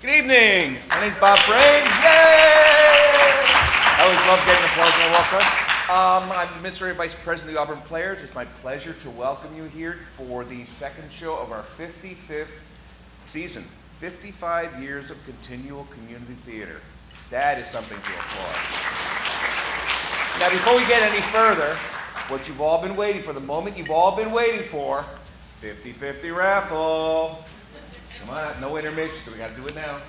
Good evening. My name's Bob Frame. Yay! I always love getting applause when I walk up. I'm the Administrative Vice President of the Auburn Players. It's my pleasure to welcome you here for the second show of our 55th season. 55 years of continual community theater. That is something to applaud. Now, before we get any further, what you've all been waiting for, the moment you've all been waiting for, 50-50 raffle. Come on, no intermission, so we got to do it now.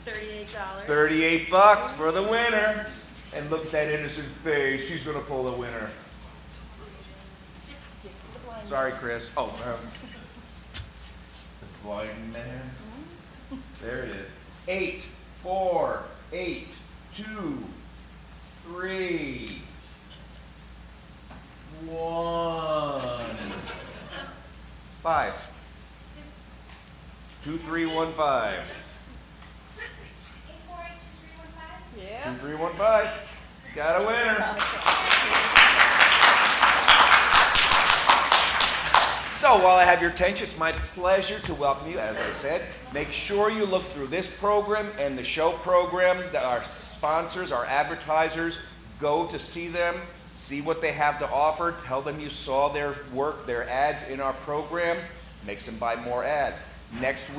$38. $38 for the winner. And look at that innocent face. She's going to pull the winner. Sorry, Chris. Oh, the blind man. There it is. 8, 4, 8, 2, 3, 1, 5. 2315. Yeah. 2315. Got a winner. So while I have your attention, it's my pleasure to welcome you. As I said, make sure you look through this program and the show program. That our sponsors, our advertisers, go to see them, see what they have to offer, tell them you saw their work, their ads in our program, makes them buy more ads. Next,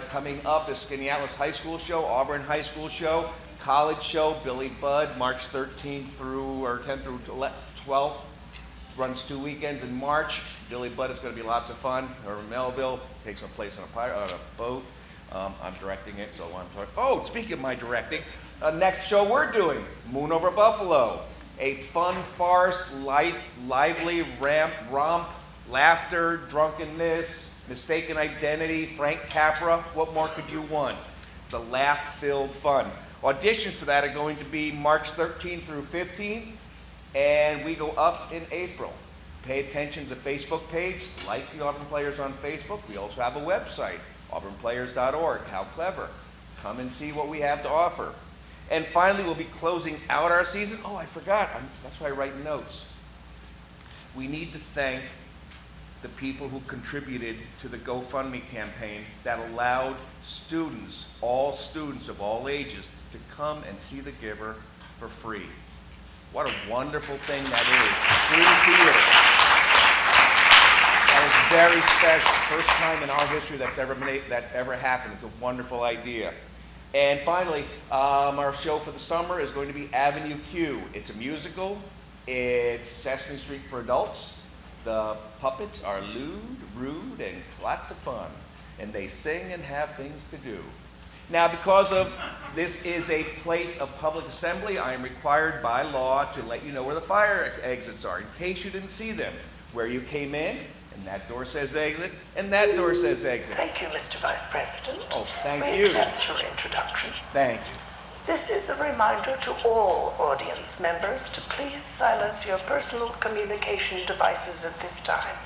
coming up is Skaneateles High School Show, Auburn High School Show, College Show, Billy Budd, March 13th through, or 10th through 12th. Runs 2 weekends in March. Billy Budd is going to be lots of fun. Or Melville takes some place on a boat. I'm directing it, so I'm talking. Oh, speaking of my directing, next show we're doing, Moon Over Buffalo. A fun farce, lively romp, laughter, drunkenness, mistaken identity, Frank Capra. What more could you want? It's a laugh-filled fun. Auditions for that are going to be March 13th through 15th, and we go up in April. Pay attention to the Facebook page, like the Auburn Players on Facebook. We also have a website, auburnplayers.org. How clever. Come and see what we have to offer. And finally, we'll be closing out our season. Oh, I forgot. That's why I write notes. We need to thank the people who contributed to the GoFundMe campaign that allowed students of all ages, to come and see The Giver for free. What a wonderful thing that is. Free theater. That is very special. First time in our history that's ever happened. It's a wonderful idea. And finally, our show for the summer is going to be Avenue Q. It's a musical. It's Sesame Street for adults. The puppets are lewd, rude, and lots of fun. And they sing and have things to do. Now, because of this is a place of public assembly, I am required by law to let you know where the fire exits are, in case you didn't see them. Where you came in, and that door says exit, and that door says exit. Thank you, Mr. Vice President. Oh, thank We you. accept your introduction. Thank you. This is a reminder to all audience members to please silence your personal communication devices at this time.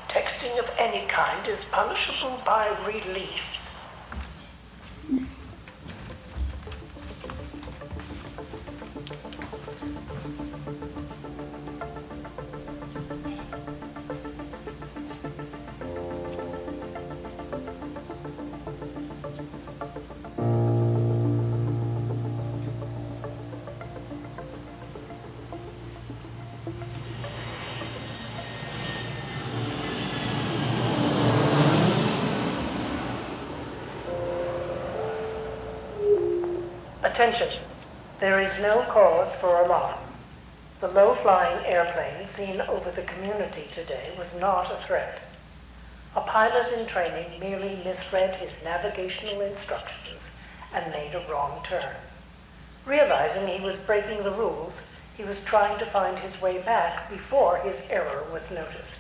Texting of any kind is punishable by release. Attention, there is no cause for alarm. The low-flying airplane seen over the community today was not a threat. A pilot in training merely misread his navigational instructions and made a wrong turn. Realizing he was breaking the rules, he was trying to find his way back before his error was noticed.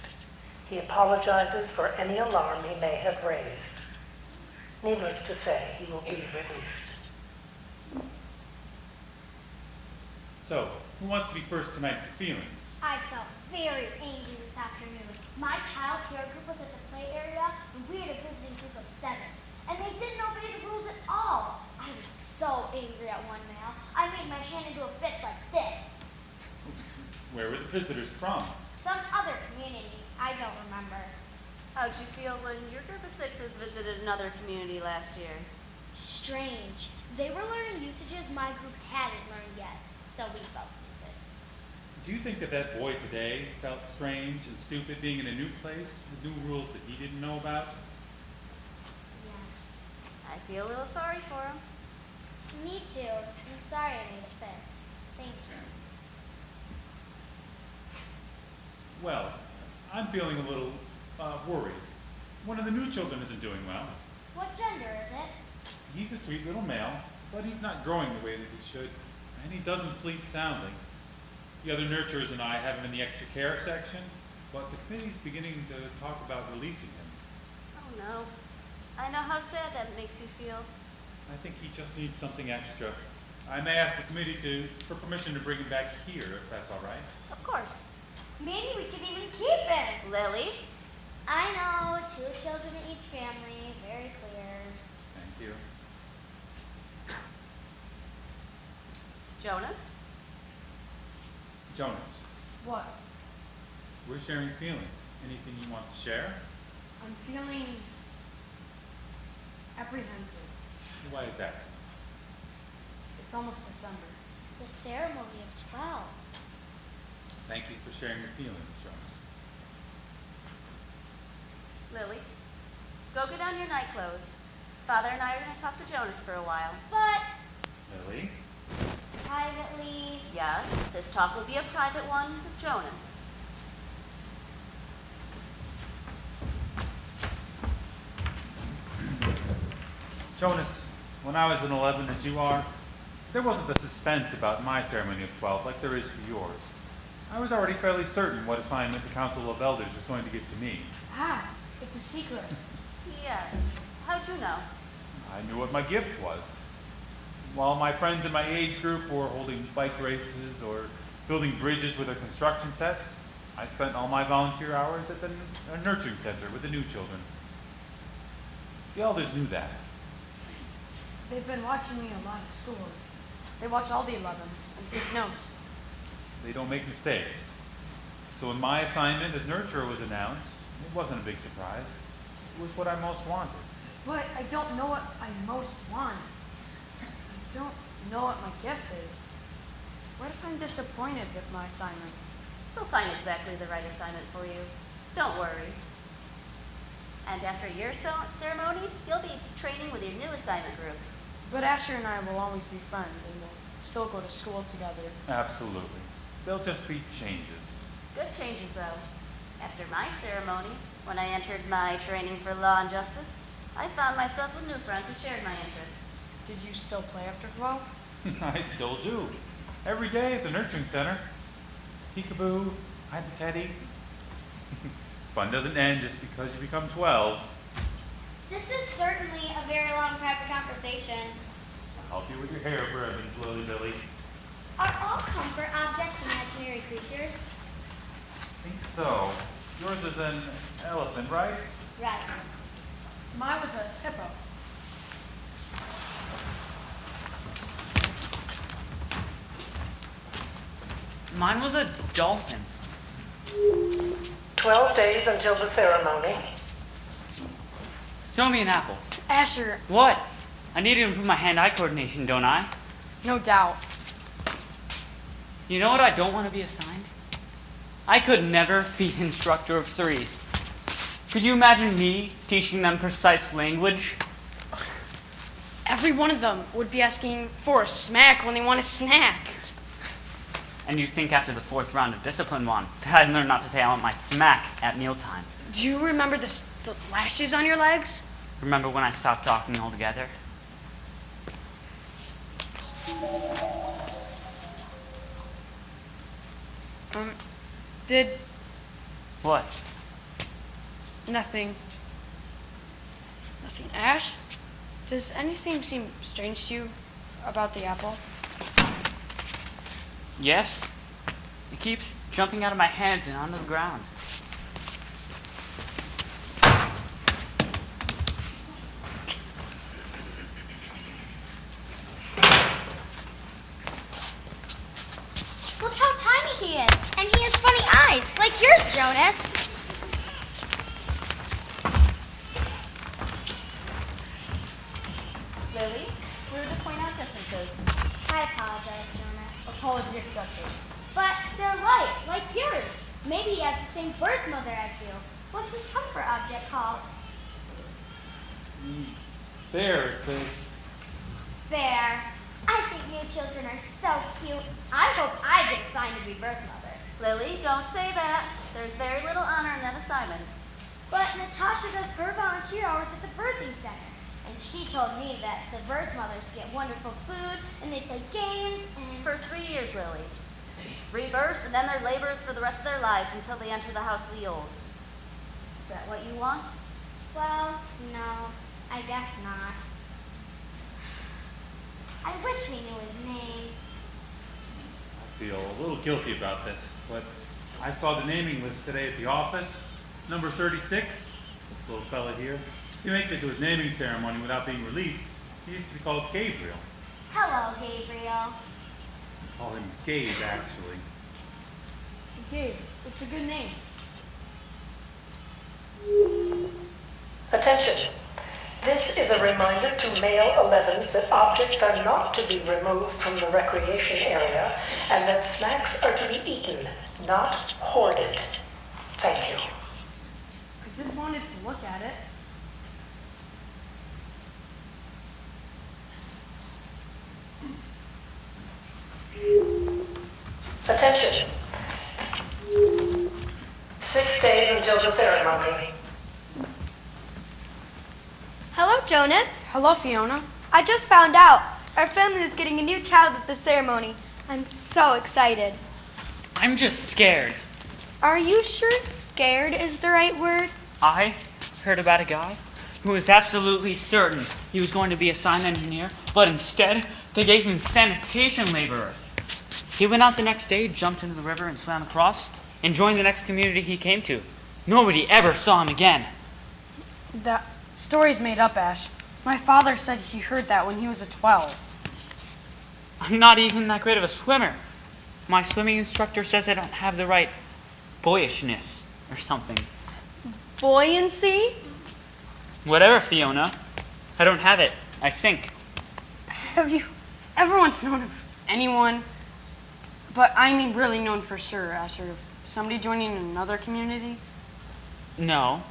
He apologizes for any alarm he may have raised. Needless to say, he will be released. So, who wants to be first tonight for feelings? I felt very angry this afternoon. My child care group was at the play area, and we had a visiting group of 7s, and they didn't obey the rules at all. I was so angry at one male, I made my hand into a fist like this. Where were the visitors from? Some other community, I don't remember. How'd you feel when your group of 6s visited another community last year? Strange. They were learning usages my group hadn't learned yet, so we felt stupid. Do you think that that boy today felt strange and stupid being in a new place with new rules that he didn't know about? Yes. I feel a little sorry for him. Me too. I'm sorry I made a fist. Thank you. Well, I'm feeling a little worried. One of the new children isn't doing well. What gender is it? He's a sweet little male, but he's not growing the way that he should, and he doesn't sleep soundly. The other nurturers and I have him in the extra care section, but the committee's beginning to talk about releasing him. Oh no. I know how sad that makes you feel. I think he just needs something extra. I may ask the committee for permission to bring him back here, if that's all right. Of course. Maybe we could even keep it. Lily? I know, 2 children in each family, very clear. Thank you. Jonas? Jonas, What? we're sharing feelings. Anything you want to share? I'm feeling apprehensive. Why is that? It's almost December. The ceremony of 12. Thank you for sharing your feelings, Jonas. Lily? Go get on your night clothes. Father and I are going to talk to Jonas for a while. But Lily? privately, Yes, this talk will be a private one with Jonas. Jonas, when I was in 11 as you are, there wasn't the suspense about my ceremony of 12 like there is for yours. I was already fairly certain what assignment the Council of Elders was going to give to me. Ah, it's a secret. Yes. How'd you know? I knew what my gift was. While my friends in my age group were holding bike races or building bridges with their construction sets, I spent all my volunteer hours at the nurturing center with the new children. The elders knew that. They've been watching me a lot at school. They watch all the 11s and take notes. They don't make mistakes. So when my assignment as nurturer was announced, it wasn't a big surprise. It was what I most wanted. But I don't know what I most want. I don't know what my gift is. What if I'm disappointed with my assignment? We'll find exactly the right assignment for you. Don't worry. And after your ceremony, you'll be training with your new assignment group. But Asher and I will always be friends and we'll still go to school together. Absolutely. They'll just be changes. Good changes, though. After my ceremony, when I entered my training for law and justice, I found myself with new friends who shared my interests. Did you still play after 12? I still do. Every day at the nurturing center. Peekaboo, hide the teddy. Fun doesn't end just because you become 12. this is certainly a very long private conversation. I'll help you with your hair ribbons, Lily Billy. Are all comfort objects imaginary creatures? I think so. Yours is an elephant, right? Right. Mine was a hippo. Mine was a dolphin. 12 days until the ceremony. Throw me an apple. Asher, What? I need to improve my hand-eye coordination, don't I? no doubt. You know what I don't want to be assigned? I could never be instructor of threes. Could you imagine me teaching them precise language? Every one of them would be asking for a smack when they want a snack. And you'd think after the 4th round of discipline one that I'd learn not to say I want my smack at mealtime. Do you remember the lashes on your legs? Remember when I stopped talking altogether? Did What? nothing. Nothing. Ash, does anything seem strange to you about the apple? Yes? It keeps jumping out of my hands and onto the ground. Look how tiny he is. And he has funny eyes, like yours, Jonas. Lily? Liz. I apologize, Jonas. Apology accepted. But they're light, like yours. Maybe he has the same birth mother as you. What's his comfort object called? There, it says. Bear. I think you children are so cute. I hope I get assigned to be birth mother. Lily, don't say that. There's very little honor in that assignment. But Natasha does her volunteer hours at the birthing center. And she told me that the birth mothers get wonderful food and they play games and... For 3 years, Lily. 3 births, and then they're laborers for the rest of their lives until they enter the house of the old. Is that what you want? Well, no, I guess not. I wish we knew his name. I feel a little guilty about this, but I saw the naming list today at the office. Number 36, this little fella here. He makes it to his naming ceremony without being released. He used to be called Gabriel. Hello, Gabriel. We call him Gabe, actually. Gabe, it's a good name. Attention. This is a reminder to male 11s that objects are not to be removed from the recreation area and that snacks are to be eaten, not hoarded. Thank you. I just wanted to look at it. Attention. 6 days until the ceremony. Hello, Jonas. Hello, Fiona. I just found out. Our family is getting a new child at the ceremony. I'm so excited. I'm just scared. Are you sure scared is the right word? I heard about a guy who was absolutely certain he was going to be a sign engineer, but instead they gave him sanitation laborer. He went out the next day, jumped into the river and swam across, and joined the next community he came to. Nobody ever saw him again. That story's made up, Ash. My father said he heard that when he was a 12. I'm not even that great of a swimmer. My swimming instructor says I don't have the right boyishness or something. Buoyancy? Whatever, Fiona. I don't have it. I sink. Have you ever once known of anyone, but I mean really known for sure, Asher, of somebody joining another community? No.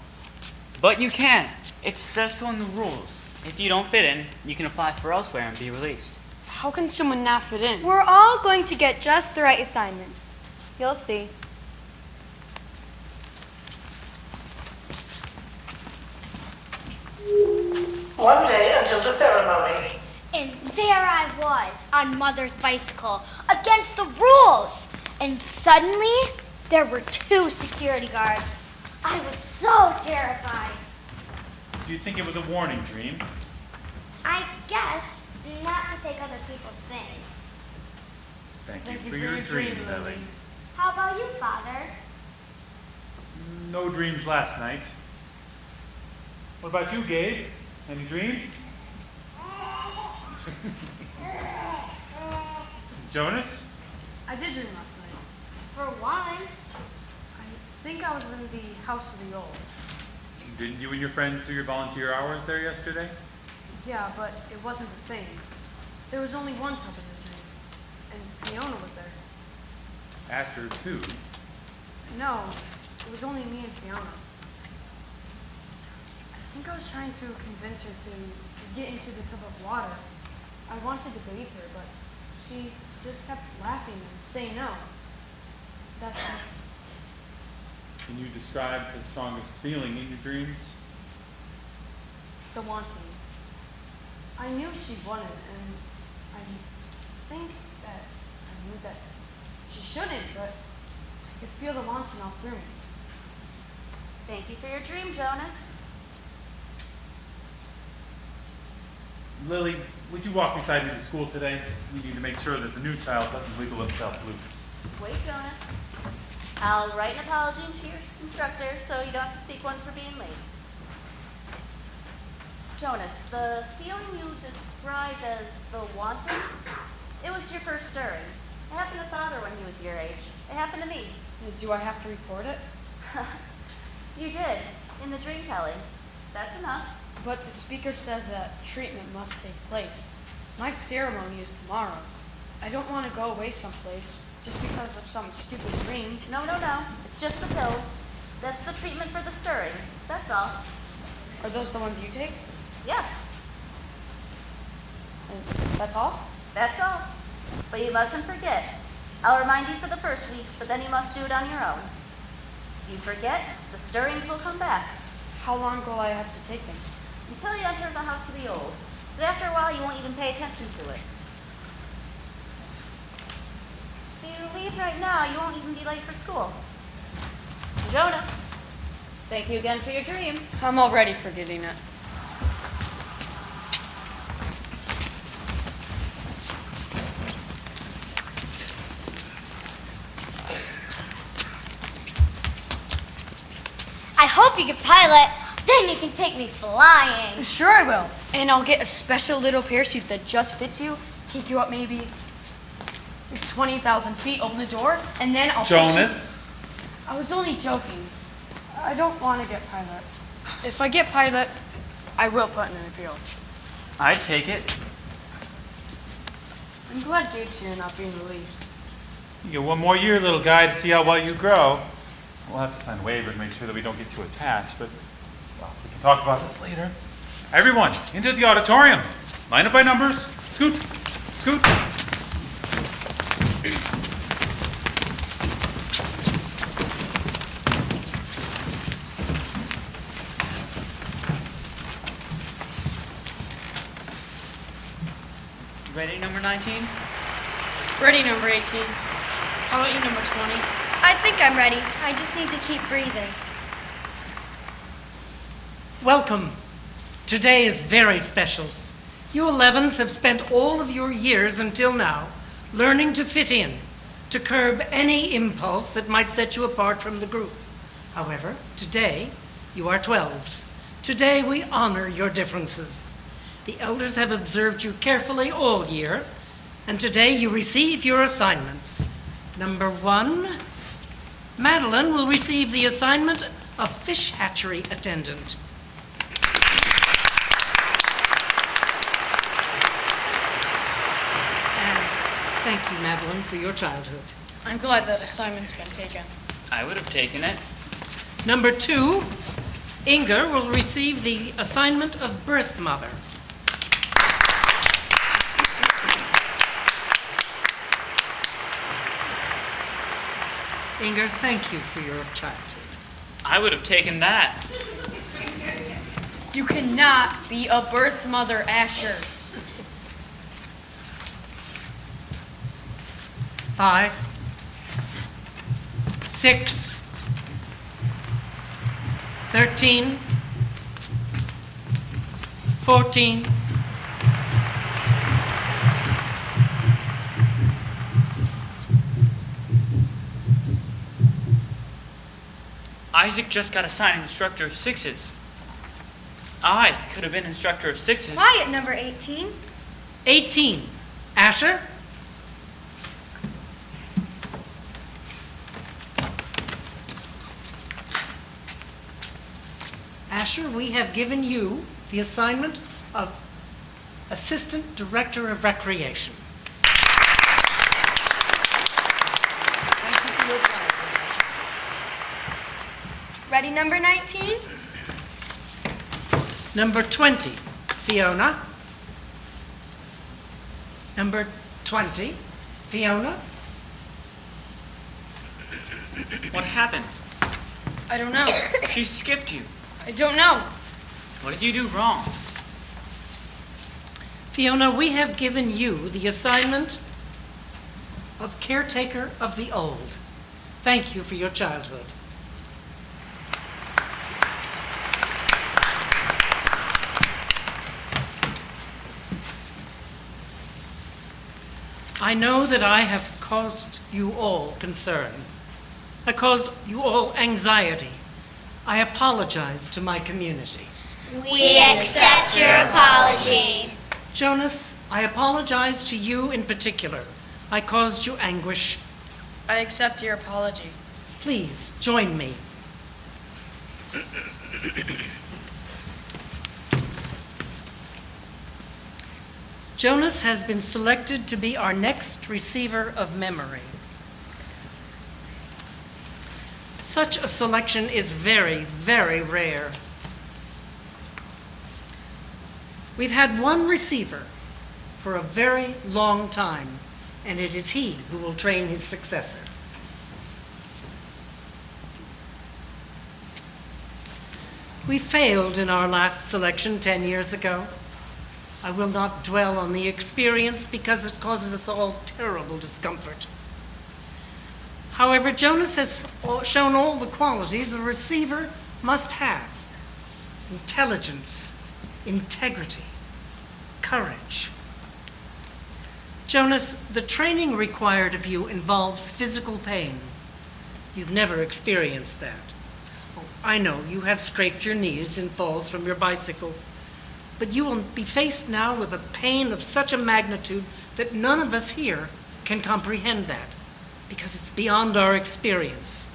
But you can. It says so in the rules. If you don't fit in, you can apply for elsewhere and be released. How can someone not fit in? We're all going to get just the right assignments. You'll see. One day until the ceremony. And there I was on Mother's bicycle against the rules. And suddenly, there were 2 security guards. I was so terrified. Do you think it was a warning, Dream? I guess not to take other people's things. Thank you for your dream, Lily. How about you, Father? No dreams last night. What about you, Gabe? Any dreams? Jonas? I did dream last night. For once. I think I was in the house of the old. Didn't you and your friends do your volunteer hours there yesterday? Yeah, but it wasn't the same. There was only one type of a dream, and Fiona was there. Asher, too. No, it was only me and Fiona. I think I was trying to convince her to get into the tub of water. I wanted to bathe her, but she just kept laughing and saying no. That's Can you describe the strongest feeling in your dreams? the wanting. I knew she wanted, and I think that I knew that she shouldn't, but I could feel the wanting all through me. Thank you for your dream, Jonas. Lily, would you walk beside me to school today? We need to make sure that the new child doesn't wiggle himself loose. Wait, Jonas. I'll write an apology to your instructor so you don't have to speak one for being late. Jonas, the feeling you described as the wanting, it was your first stirring. It happened to Father when he was your age. It happened to me. Do I have to report it? You did, in the dream telling. That's enough. But the speaker says that treatment must take place. My ceremony is tomorrow. I don't want to go away someplace just because of some stupid dream. No, no, no. It's just the pills. That's the treatment for the stirrings. That's all. Are those the ones you take? Yes, And that's all? that's all. But you mustn't forget. I'll remind you for the first weeks, but then you must do it on your own. If you forget, the stirrings will come back. How long will I have to take them? Until you enter the house of the old. But after a while, you won't even pay attention to it. If you leave right now, you won't even be late for school. Jonas, thank you again for your dream. I'm already forgetting it. I hope you can pilot. Then you can take me flying. Sure I will. And I'll get a special little parachute that just fits you, take you up maybe 20,000 feet, open the door, and then I'll push Jonas? you. I was only joking. I don't want to get pilot. If I get pilot, I will put in an appeal. I take it. I'm glad Gabe's here not being released. You get one more year, little guy, to see how well you grow. We'll have to sign a waiver to make sure that we don't get too attached, but well, we can talk about this later. Everyone, into the auditorium. Line up by numbers. Scoot, scoot. Ready, number 19? Ready, number 18. How about you, number 20? I think I'm ready. I just need to keep breathing. Welcome. Today is very special. You 11s have spent all of your years until now learning to fit in, to curb any impulse that might set you apart from the group. However, today you are 12s. Today we honor your differences. The elders have observed you carefully all year, and today you receive your assignments. Number 1, Madeline will receive the assignment of fish hatchery attendant. And thank you, Madeline, for your childhood. I'm glad that assignment's been taken. I would have taken it. Number 2, Inger will receive the assignment of birth mother. Inger, thank you for your childhood. I would have taken that. You cannot be a birth mother, Asher. 5, 6, 13, 14, Isaac just got assigned instructor of 6s. I could have been instructor of 6s. Quiet, number 18. 18, Asher. Asher, we have given you the assignment of Assistant Director of Recreation. Thank you for your time. Ready, number 19? Number 20, Fiona. Number 20, Fiona. What happened? I don't know. She skipped you. I don't know. What did you do wrong? Fiona, we have given you the assignment of caretaker of the old. Thank you for your childhood. I know that I have caused you all concern. I caused you all anxiety. I apologize to my community. We accept your apology. Jonas, I apologize to you in particular. I caused you anguish. I accept your apology. Please join me. Jonas has been selected to be our next receiver of memory. Such a selection is very, very rare. We've had one receiver for a very long time, and it is he who will train his successor. We failed in our last selection 10 years ago. I will not dwell on the experience because it causes us all terrible discomfort. However, Jonas has shown all the qualities a receiver must have: intelligence, integrity, courage. Jonas, the training required of you involves physical pain. You've never experienced that. Oh, I know you have scraped your knees in falls from your bicycle, but you will be faced now with a pain of such a magnitude that none of us here can comprehend that, because it's beyond our experience.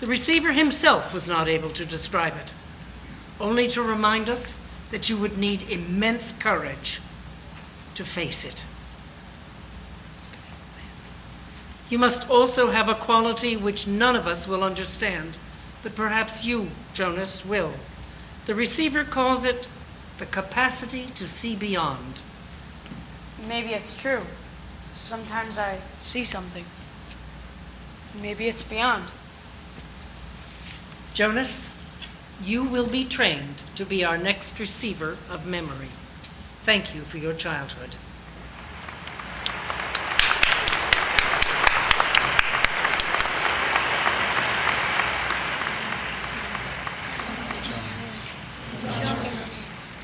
The receiver himself was not able to describe it, only to remind us that you would need immense courage to face it. You must also have a quality which none of us will understand, but perhaps you, Jonas, will. The receiver calls it the capacity to see beyond. Maybe it's true. Sometimes I see something. Maybe it's beyond. Jonas, you will be trained to be our next receiver of memory. Thank you for your childhood.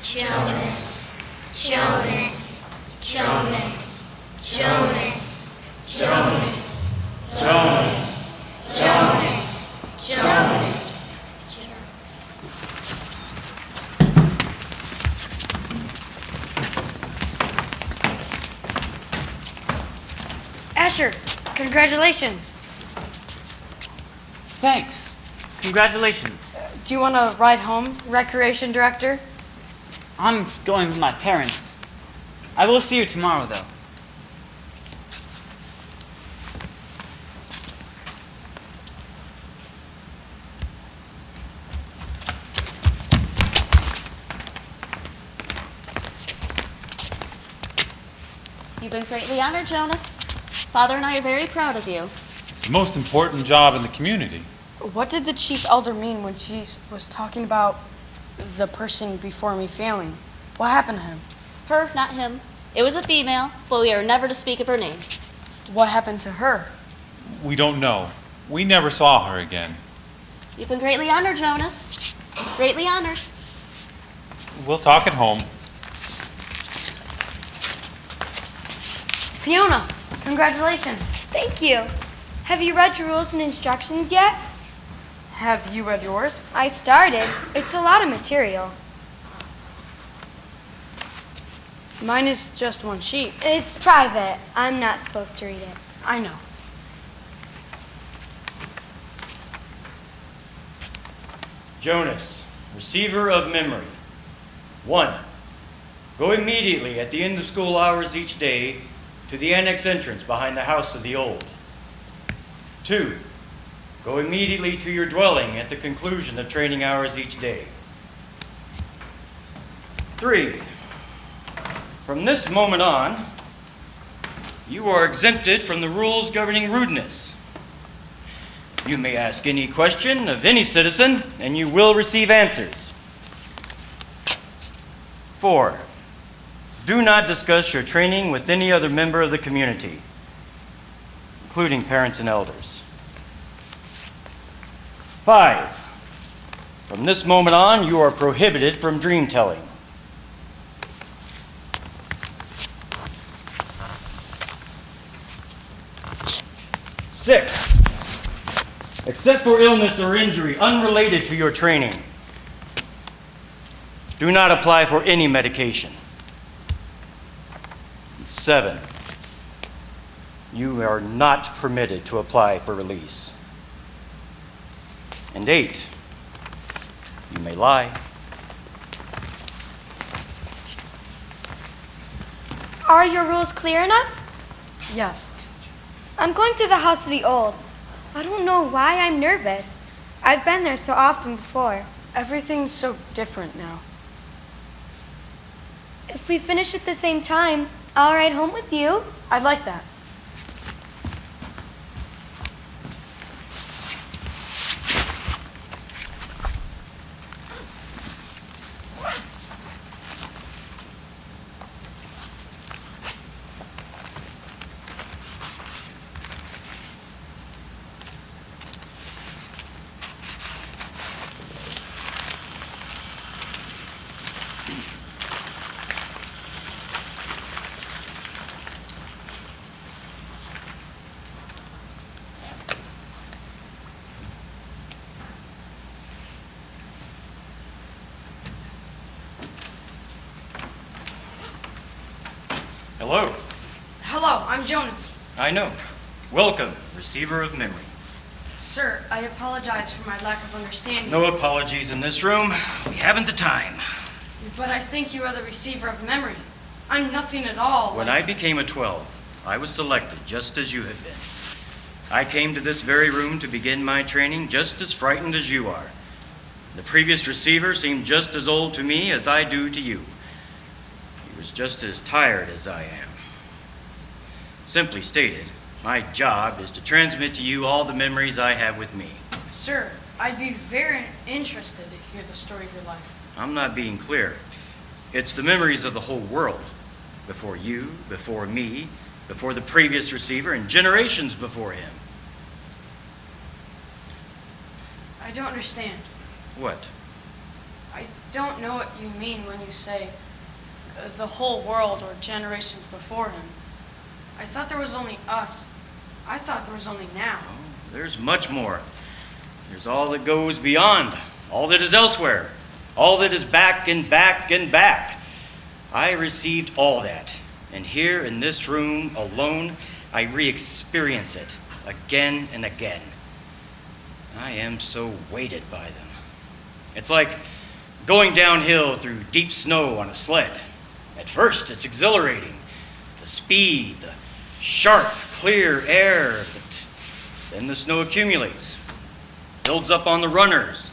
Jonas, Jonas, Jonas, Jonas, Jonas, Jonas, Jonas, Jonas. Asher, congratulations. Thanks. Congratulations. Do you want to ride home, Recreation Director? I'm going with my parents. I will see you tomorrow, though. You've been greatly honored, Jonas. Father and I are very proud of you. It's the most important job in the community. What did the chief elder mean when she was talking about the person before me failing? What happened to him? Her, not him. It was a female, but we are never to speak of her name. What happened to her? We don't know. We never saw her again. You've been greatly honored, Jonas. Greatly honored. We'll talk at home. Fiona, congratulations. Thank you. Have you read your rules and instructions yet? Have you read yours? I started. It's a lot of material. Mine is just one sheet. It's private. I'm not supposed to read it. I know. Jonas, receiver of memory. 1. Go immediately at the end of school hours each day to the annex entrance behind the house of the old. 2. Go immediately to your dwelling at the conclusion of training hours each day. 3. From this moment on, you are exempted from the rules governing rudeness. You may ask any question of any citizen, and you will receive answers. 4. Do not discuss your training with any other member of the community, including parents and elders. 5. From this moment on, you are prohibited from dream telling. 6. Except for illness or injury unrelated to your training, do not apply for any medication. 7. You are not permitted to apply for release. And 8. You may lie. Are your rules clear enough? Yes. I'm going to the house of the old. I don't know why I'm nervous. I've been there so often before. Everything's so different now. If we finish at the same time, I'll ride home with you. I'd like that. Hello. Hello, I'm Jonas. I know. Welcome, receiver of memory. Sir, I apologize for my lack of understanding. No apologies in this room. We haven't the time. But I think you are the receiver of memory. I'm nothing at all. When I became a 12, I was selected just as you have been. I came to this very room to begin my training just as frightened as you are. The previous receiver seemed just as old to me as I do to you. He was just as tired as I am. Simply stated, my job is to transmit to you all the memories I have with me. Sir, I'd be very interested to hear the story of your life. I'm not being clear. It's the memories of the whole world. Before you, before me, before the previous receiver, and generations before him. I don't understand. What? I don't know what you mean when you say the whole world or generations before him. I thought there was only us. I thought there was only now. Oh, there's much more. There's all that goes beyond, all that is elsewhere, all that is back and back and back. I received all that, and here in this room alone, I re-experience it again and again. I am so weighted by them. It's like going downhill through deep snow on a sled. At first, it's exhilarating. The speed, the sharp, clear air, but then the snow accumulates, builds up on the runners.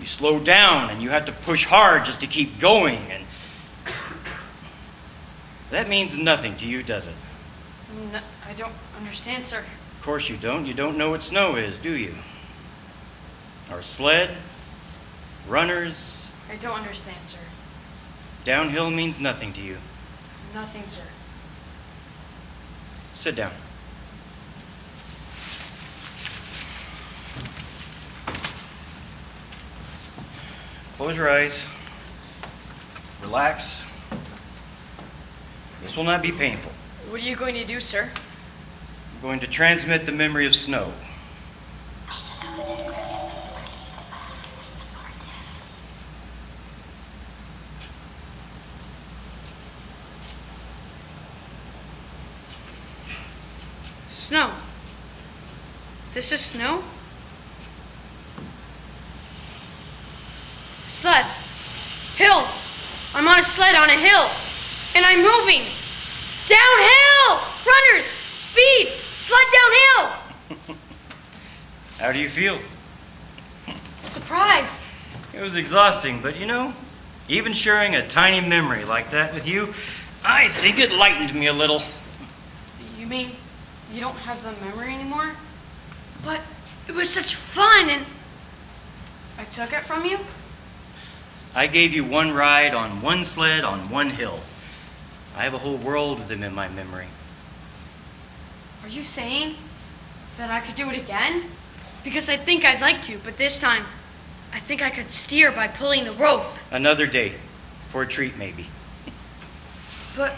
You slow down and you have to push hard just to keep going, and that means nothing to you, does it? No, I don't understand, sir. Of course you don't. You don't know what snow is, do you? Or sled, runners. I don't understand, sir. Downhill means nothing to you. Nothing, sir. Sit down. Close your eyes. Relax. This will not be painful. What are you going to do, sir? I'm going to transmit the memory of snow. Snow. This is snow? Sled. Hill. I'm on a sled on a hill. And I'm moving. Downhill! Runners! Speed! Sled downhill! How do you feel? Surprised. It was exhausting, but you know, even sharing a tiny memory like that with you, I think it lightened me a little. You mean you don't have the memory anymore? But it was such fun and I took it from you? I gave you one ride on one sled on one hill. I have a whole world of them in my memory. Are you saying that I could do it again? Because I think I'd like to, but this time I think I could steer by pulling the rope. Another day, for a treat maybe. But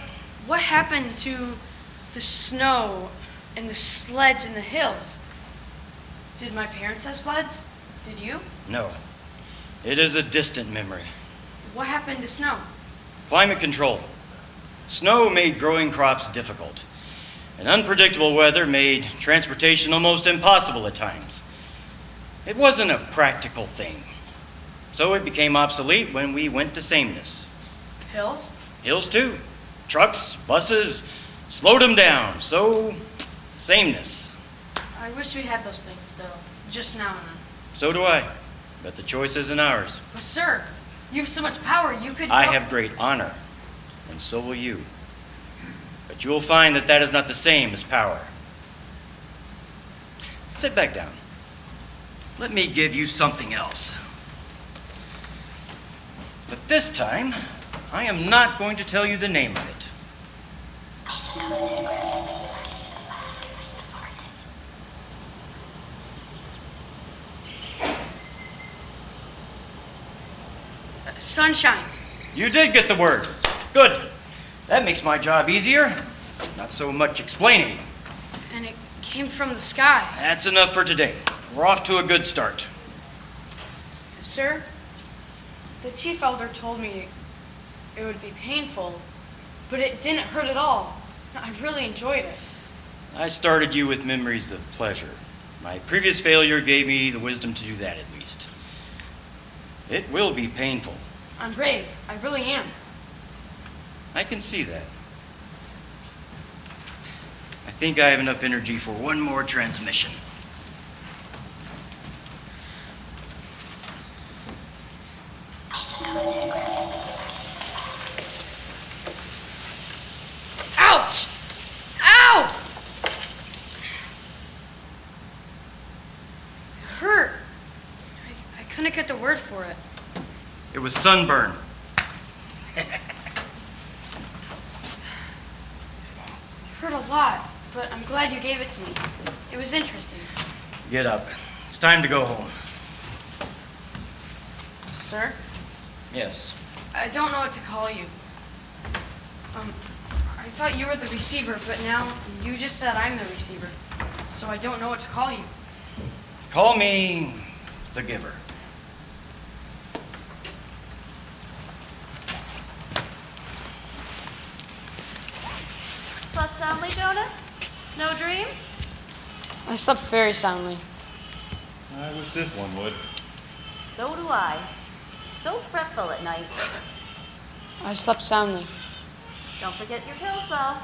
what happened to the snow and the sleds in the hills? Did my parents have sleds? Did you? No, it is a distant memory. What happened to snow? Climate control. Snow made growing crops difficult, and unpredictable weather made transportation almost impossible at times. It wasn't a practical thing, so it became obsolete when we went to sameness. Hills? Hills too. trucks, buses, slowed them down. So, sameness. I wish we had those things, though, just now and then. So do I. But the choice isn't ours. But, sir, you have so much power, you could... I have great honor, and so will you. But you'll find that that is not the same as power. Sit back down. Let me give you something else. But this time, I am not going to tell you the name of it. Sunshine. You did get the word. Good. That makes my job easier. Not so much explaining. And it came from the sky. That's enough for today. We're off to a good start. Sir, the chief elder told me it would be painful, but it didn't hurt at all. I really enjoyed it. I started you with memories of pleasure. My previous failure gave me the wisdom to do that at least. It will be painful. I'm brave. I really am. I can see that. I think I have enough energy for one more transmission. Ouch! Ow! It hurt. I couldn't get the word for it. It was sunburn. It hurt a lot, but I'm glad you gave it to me. It was interesting. Get up. It's time to go home. Sir, Yes. I don't know what to call you. I thought you were the receiver, but now you just said I'm the receiver. So I don't know what to call you. Call me the giver. Slept soundly, Jonas? No dreams? I slept very soundly. I wish this one would. So do I. So fretful at night. I slept soundly. Don't forget your pills, though.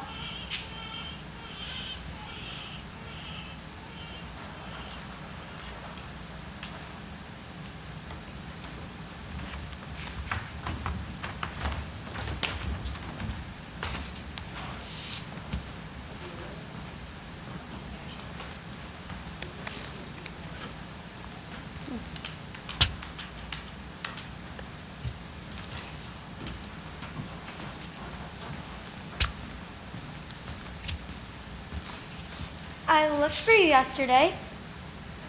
I looked for you yesterday,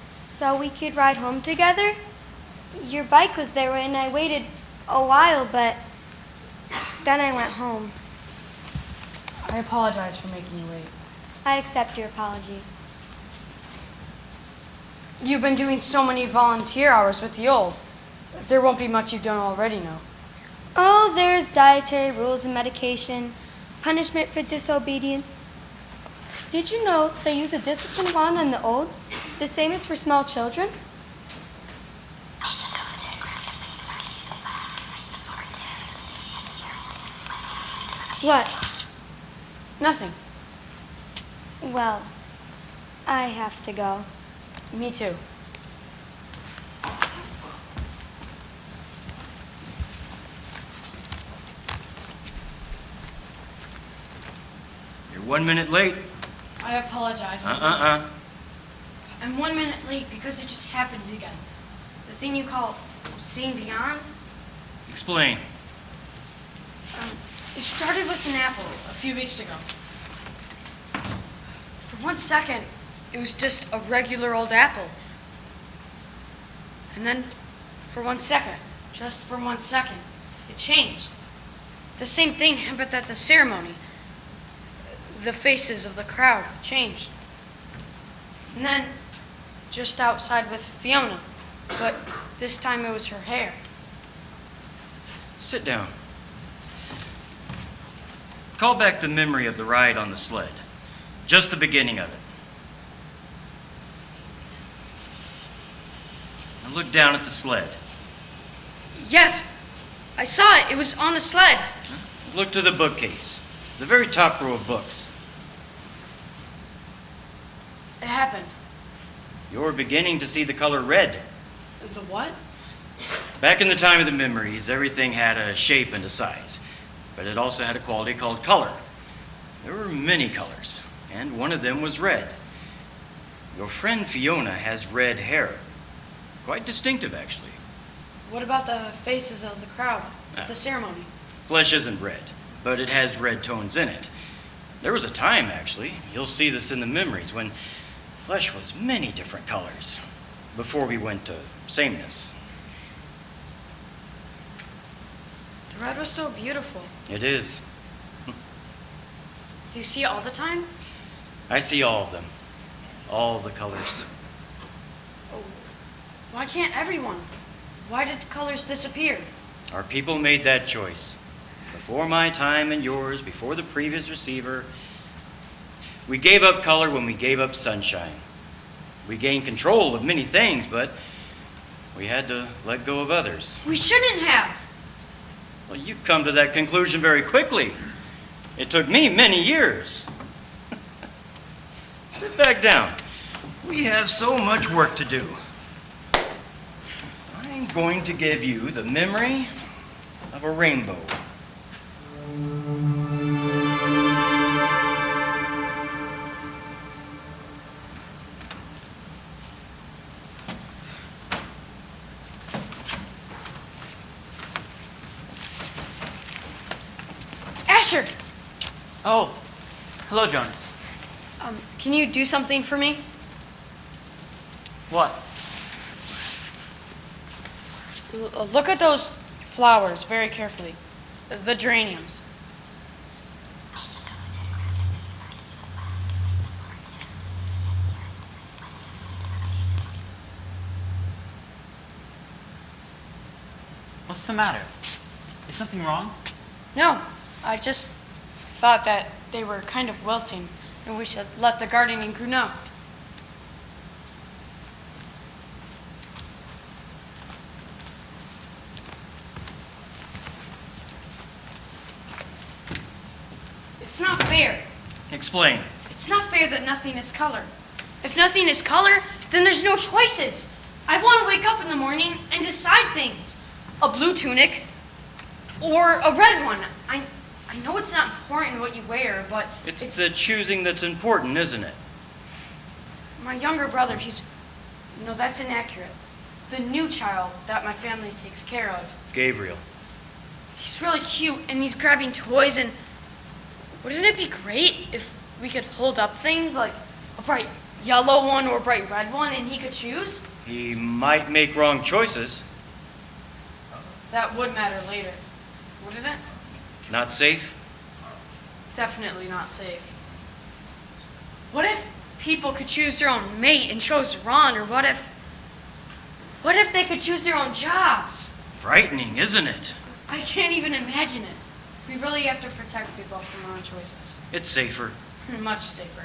so we could ride home together. Your bike was there and I waited a while, but then I went home. I apologize for making you wait. I accept your apology. You've been doing so many volunteer hours with the old. There won't be much you don't already know. Oh, there's dietary rules and medication, punishment for disobedience. Did you know they use a discipline wand on the old, the same as for small children? What? Nothing. Well, I have to go. Me too. You're 1 minute late. I apologize. I'm 1 minute late because it just happened again. The thing you call seeing beyond, Explain. it started with an apple a few weeks ago. For 1 second, it was just a regular old apple. And then, for 1 second, just for 1 second, it changed. The same thing happened at the ceremony. The faces of the crowd changed. And then, just outside with Fiona, but this time it was her hair. Sit down. Call back the memory of the ride on the sled. Just the beginning of it. Now look down at the sled. Yes, I saw it. It was on a sled. Look to the bookcase. The very top row of books. It happened. You're beginning to see the color red. The what? Back in the time of the memories, everything had a shape and a size, but it also had a quality called color. There were many colors, and one of them was red. Your friend Fiona has red hair. Quite distinctive, actually. What about the faces of the crowd at the ceremony? Flesh isn't red, but it has red tones in it. There was a time, actually, you'll see this in the memories, when flesh was many different colors, before we went to sameness. The red was so beautiful. It is. Do you see it all the time? I see all of them. All the colors. Oh, why can't everyone? Why did colors disappear? Our people made that choice. Before my time and yours, before the previous receiver. We gave up color when we gave up sunshine. We gained control of many things, but we had to let go of others. We shouldn't have. Well, you've come to that conclusion very quickly. It took me many years. Sit back down. We have so much work to do. I'm going to give you the memory of a rainbow. Asher! Oh, hello, Jonas. Can you do something for me? What? Look at those flowers very carefully. The geraniums. What's the matter? Is something wrong? No, I just thought that they were kind of wilting and we should let the gardening crew know. It's not fair. Explain. It's not fair that nothing is color. If nothing is color, then there's no choices. I want to wake up in the morning and decide things. A blue tunic or a red one. I know it's not important what you wear, but It's the choosing that's important, isn't it? my younger brother, no, that's inaccurate. The new child that my family takes care of. Gabriel. He's really cute and he's grabbing toys and wouldn't it be great if we could hold up things like a bright yellow one or a bright red one and he could choose? He might make wrong choices. That would matter later, wouldn't it? Not safe. Definitely not safe. What if people could choose their own mate and chose wrong, or what if they could choose their own jobs? Frightening, isn't it? I can't even imagine it. We really have to protect people from their own choices. It's safer. Much safer.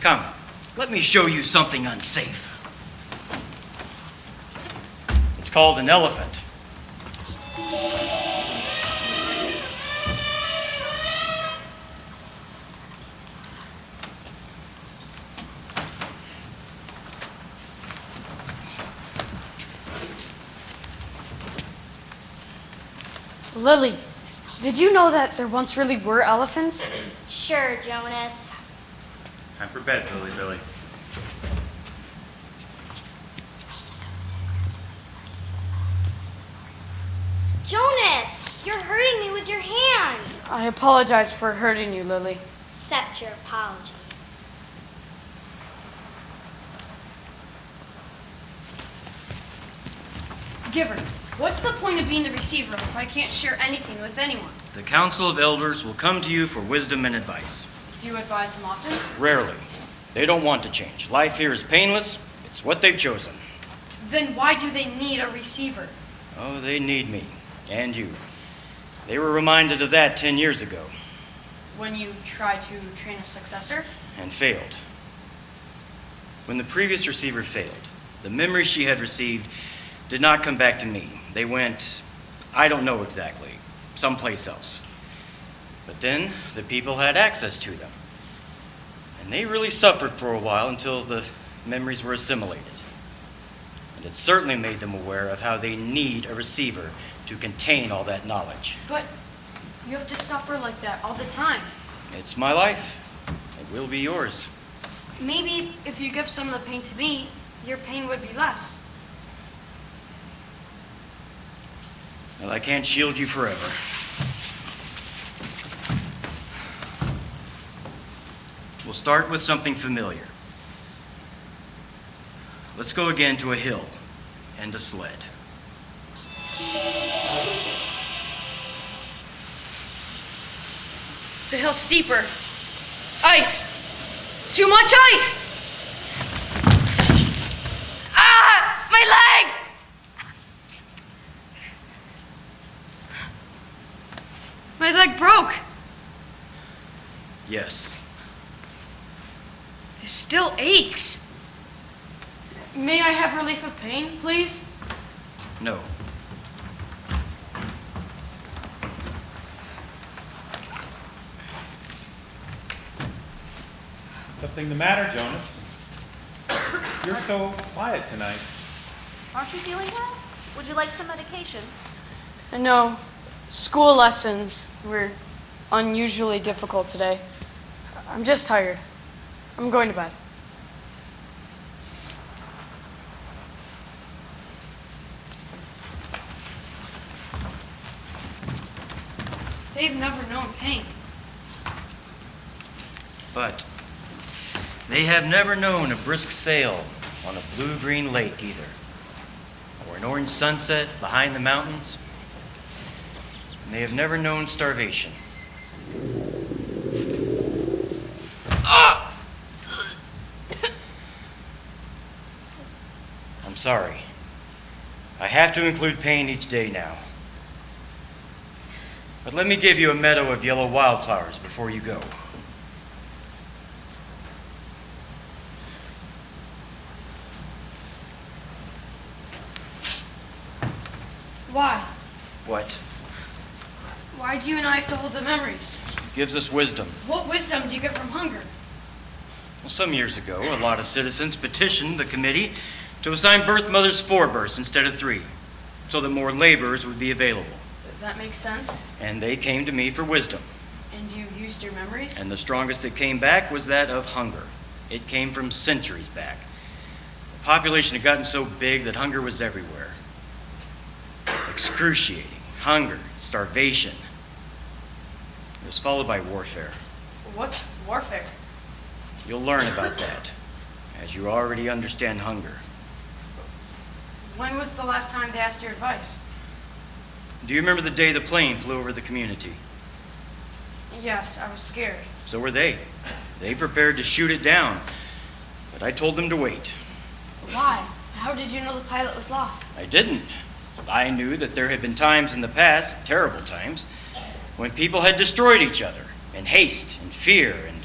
Come, let me show you something unsafe. It's called an elephant. Lily, did you know that there once really were elephants? Sure, Jonas. Time for bed, Billy. Jonas, you're hurting me with your hand. I apologize for hurting you, Lily. Accept your apology. Giver, what's the point of being the receiver if I can't share anything with anyone? The Council of Elders will come to you for wisdom and advice. Do you advise them often? Rarely. They don't want to change. Life here is painless. It's what they've chosen. Then why do they need a receiver? Oh, they need me. And you. They were reminded of that 10 years ago. When you try to train a successor? And failed. When the previous receiver failed, the memories she had received did not come back to me. They went, I don't know exactly, someplace else. But then the people had access to them. And they really suffered for a while until the memories were assimilated. And it certainly made them aware of how they need a receiver to contain all that knowledge. But you have to suffer like that all the time. It's my life. It will be yours. Maybe if you give some of the pain to me, your pain would be less. Well, I can't shield you forever. We'll start with something familiar. Let's go again to a hill and a sled. The hill's steeper. Ice! Too much ice! Ah! My leg! My leg broke. Yes. It still aches. May I have relief of pain, please? No. Something the matter, Jonas? You're so quiet tonight. Aren't you feeling well? Would you like some medication? No. School lessons were unusually difficult today. I'm just tired. I'm going to bed. They've never known pain. But they have never known a brisk sail on a blue-green lake either, or an orange sunset behind the mountains. And they have never known starvation. I'm sorry. I have to include pain each day now. But let me give you a meadow of yellow wildflowers before you go. Why? What? Why do you and I have to hold the memories? Gives us wisdom. What wisdom do you get from hunger? Well, some years ago, a lot of citizens petitioned the committee to assign birth mothers 4 births instead of 3, so that more laborers would be available. That makes sense. And they came to me for wisdom. And you used your memories? And the strongest that came back was that of hunger. It came from centuries back. The population had gotten so big that hunger was everywhere. Excruciating hunger, starvation. It was followed by warfare. What's warfare? You'll learn about that, as you already understand hunger. When was the last time they asked your advice? Do you remember the day the plane flew over the community? Yes, I was scared. So were they. They prepared to shoot it down, but I told them to wait. Why? How did you know the pilot was lost? I didn't. I knew that there had been times in the past, terrible times, when people had destroyed each other in haste and fear and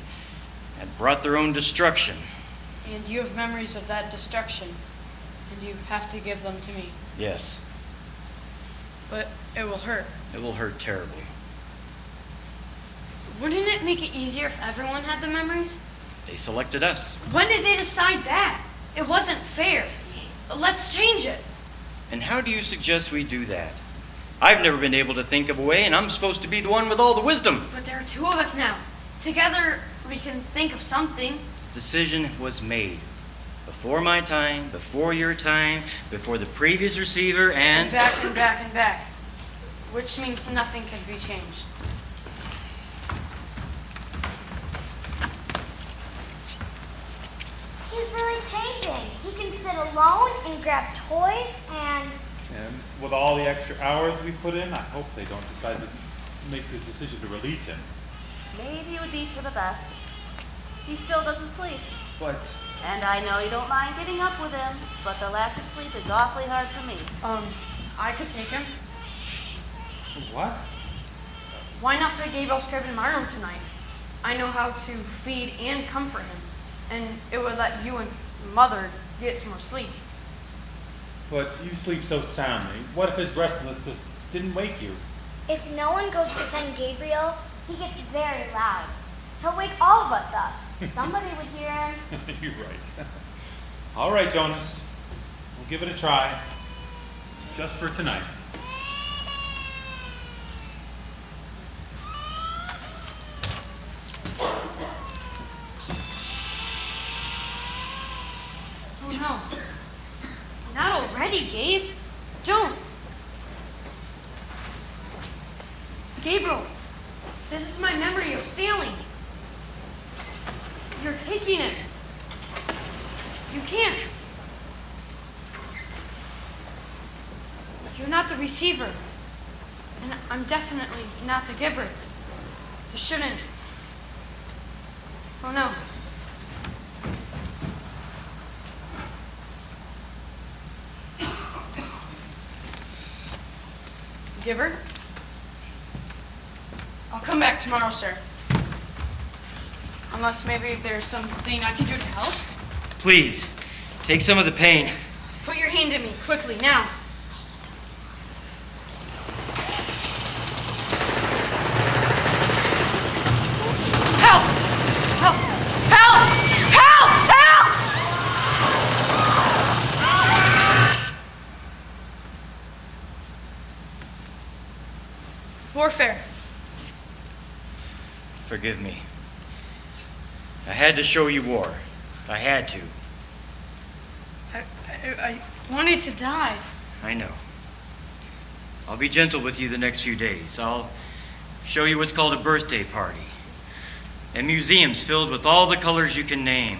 had brought their own destruction. And you have memories of that destruction, and you have to give them to me. Yes, But it will hurt. it will hurt terribly. Wouldn't it make it easier if everyone had the memories? They selected us. When did they decide that? It wasn't fair. Let's change it. And how do you suggest we do that? I've never been able to think of a way, and I'm supposed to be the one with all the wisdom. But there are 2 of us now. Together, we can think of something. Decision was made. Before my time, before your time, before the previous receiver, And back and back and back. Which means nothing can be changed. He's really changing. He can sit alone and grab toys and... And with all the extra hours we put in, I hope they don't decide to make the decision to release him. Maybe it would be for the best. He still doesn't sleep. But And I know you don't mind getting up with him, but the lack of sleep is awfully hard for me. I could take him. what? Why not put Gabriel's crib in my room tonight? I know how to feed and comfort him. And it would let you and Mother get some more sleep. But you sleep so soundly. What if his restlessness didn't wake you? If no one goes to tend Gabriel, He gets very loud. He'll wake all of us up. Somebody would hear him. You're right. All right, Jonas. We'll give it a try. Just for tonight. Oh no. Not already, Gabe. Don't. Gabriel, this is my memory of sailing. You're taking it. You can't. You're not the receiver. And I'm definitely not the giver. This shouldn't. Oh no. Giver? I'll come back tomorrow, sir. Unless maybe there's something I can do to help. Please, take some of the pain. Put your hand in me, quickly, now. Help! Help! Help! Help! Help! Warfare. Forgive me. I had to show you war. I had to. I wanted to die. I know. I'll be gentle with you the next few days. I'll show you what's called a birthday party. And museums filled with all the colors you can name.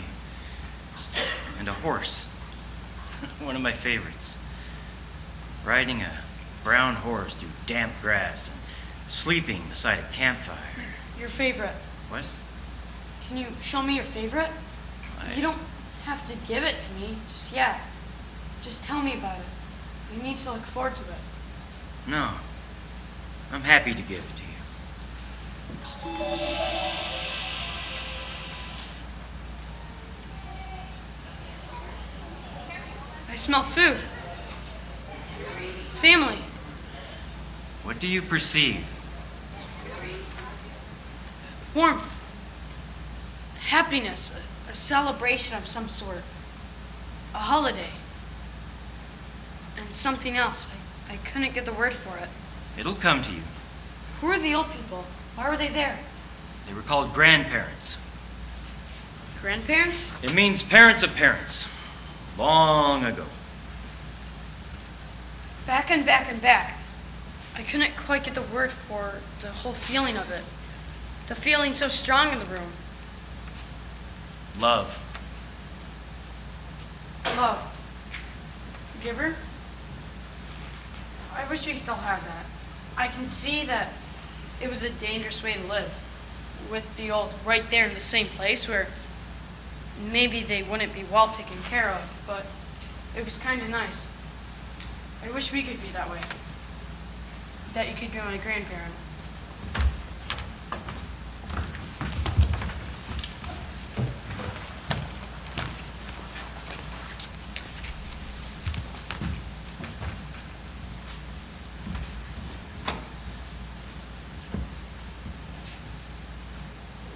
And a horse. One of my favorites. Riding a brown horse through damp grass and sleeping beside a campfire. Your favorite. What? Can you show me your favorite? You don't have to give it to me just yet. Just tell me about it. We need to look forward to it. No. I'm happy to give it to you. I smell food. Family. What do you perceive? Warmth. Happiness. A celebration of some sort. A holiday. And something else. I couldn't get the word for it. It'll come to you. Who are the old people? Why were they there? They were called grandparents. Grandparents? It means parents of parents. Long ago. Back and back and back. I couldn't quite get the word for the whole feeling of it. The feeling so strong in the room. Love. Love. Giver? I wish we still had that. I can see that it was a dangerous way to live. With the old right there in the same place where maybe they wouldn't be well taken care of, but it was kind of nice. I wish we could be that way. That you could be my grandparent.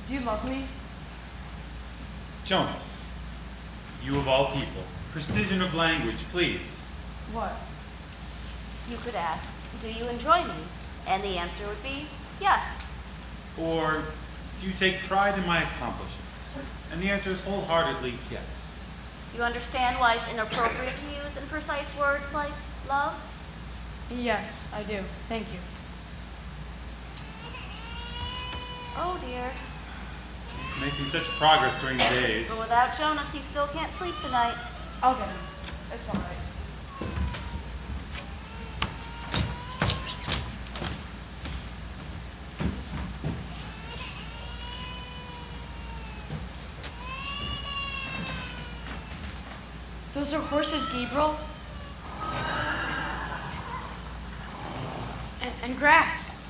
Do you love me? Jonas, you of all people, precision of language, please. What? You could ask, do you enjoy me? And the answer would be yes. Or do you take pride in my accomplishments? And the answer is wholeheartedly yes. Do you understand why it's inappropriate to use imprecise words like love? Yes, I do. Thank you. Oh dear. He's making such progress during the days. But without Jonas, he still can't sleep tonight. I'll get him. It's all right. Those are horses, Gabriel. And grass.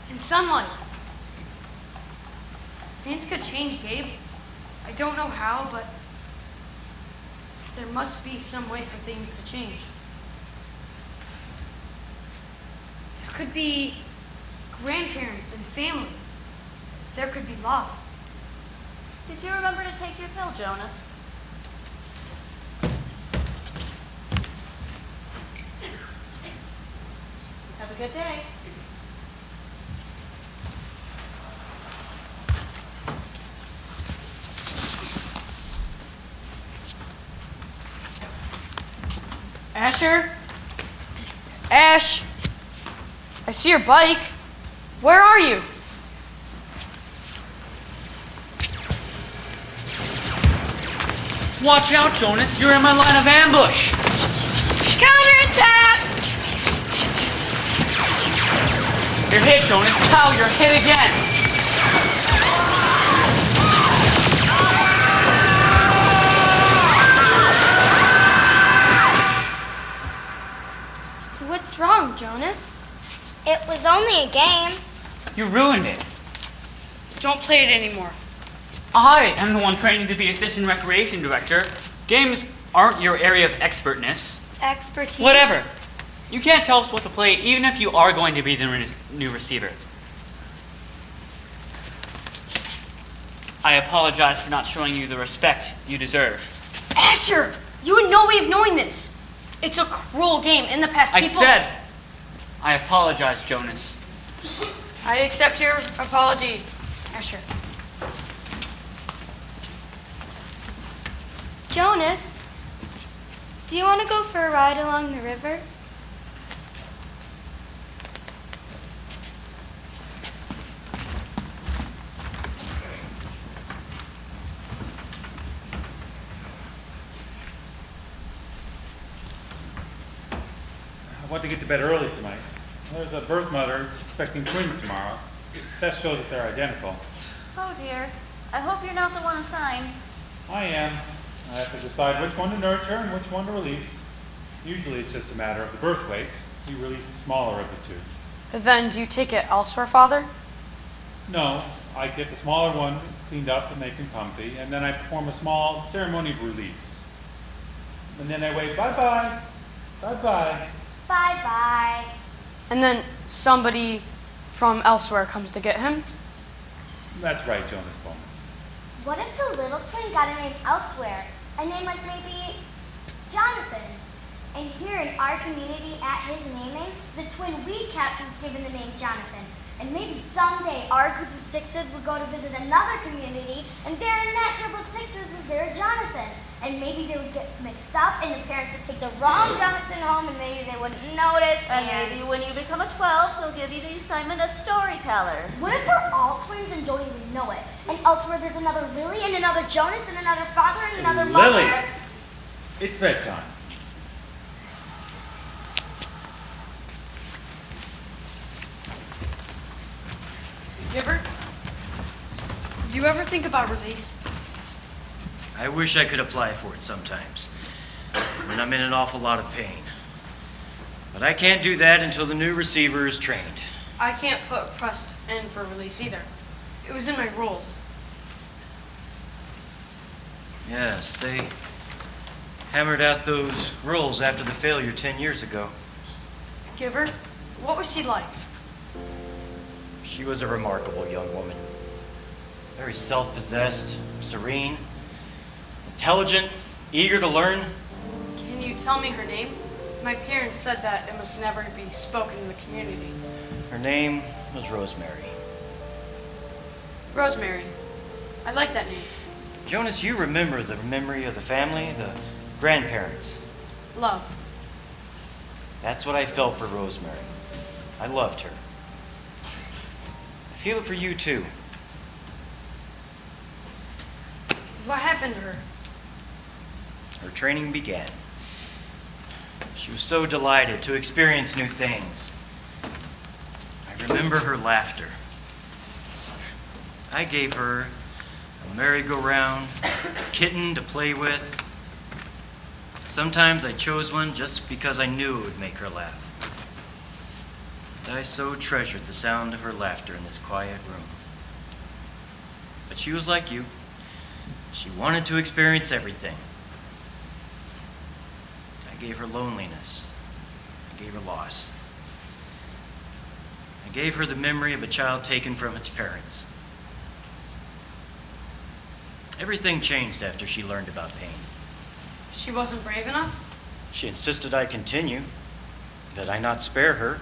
And sunlight. Things could change, Gabe. I don't know how, but there must be some way for things to change. There could be grandparents and family. There could be love. Did you remember to take your pill, Jonas? Have a good day. Asher? Ash? I see your bike. Where are you? Watch out, Jonas. You're in my line of ambush. Counterattack! You're hit, Jonas. Pow, you're hit again. What's wrong, Jonas? It was only a game. You ruined it. Don't play it anymore. I am the one training to be assistant recreation director. Games aren't your area of expertness. Expertise? Whatever. You can't tell us what to play even if you are going to be the new receiver. I apologize for not showing you the respect you deserve. Asher! You had no way of knowing this. It's a cruel game. In the past, people... I said, I apologize, Jonas. I accept your apology, Asher. Jonas, do you want to go for a ride along the river? I want to get to bed early tonight. There's a birth mother expecting twins tomorrow. Tests show that they're identical. Oh dear. I hope you're not the one assigned. I am. I have to decide which one to nurture and which one to release. Usually it's just a matter of the birth weight. We release the smaller of the two. Then do you take it elsewhere, Father? No, I get the smaller one cleaned up and make him comfy, and then I perform a small ceremony of release. And then I wave bye-bye, bye-bye. Bye-bye. And then somebody from elsewhere comes to get him? That's right, Jonas Bonus. What if the little twin got a name elsewhere? A name like maybe Jonathan. And here in our community at his naming, the twin we kept was given the name Jonathan. And maybe someday our group of sixes would go to visit another community, and there in that group of sixes was there a Jonathan. And maybe they would get mixed up, and the parents would take the wrong Jonathan home, and maybe they wouldn't notice. And maybe when you become a 12, they'll give you the assignment of storyteller. What if we're all twins and don't even know it? And elsewhere there's another Lily, and another Jonas, and another father, and another mother? Lily! It's bedtime. Giver, do you ever think about release? I wish I could apply for it sometimes, when I'm in an awful lot of pain. But I can't do that until the new receiver is trained. I can't put request in for release either. It was in my rules. Yes, they hammered out those rules after the failure 10 years ago. Giver, what was she like? She was a remarkable young woman. Very self-possessed, serene, intelligent, eager to learn. Can you tell me her name? My parents said that it must never be spoken in the community. Her name was Rosemary. Rosemary. I like that name. Jonas, you remember the memory of the family, the grandparents. Love. That's what I felt for Rosemary. I loved her. I feel it for you too. What happened to her? Her training began. She was so delighted to experience new things. I remember her laughter. I gave her a merry-go-round, a kitten to play with. Sometimes I chose one just because I knew it would make her laugh. And I so treasured the sound of her laughter in this quiet room. But she was like you. She wanted to experience everything. I gave her loneliness. I gave her loss. I gave her the memory of a child taken from its parents. Everything changed after she learned about pain. She wasn't brave enough? She insisted I continue, that I not spare her,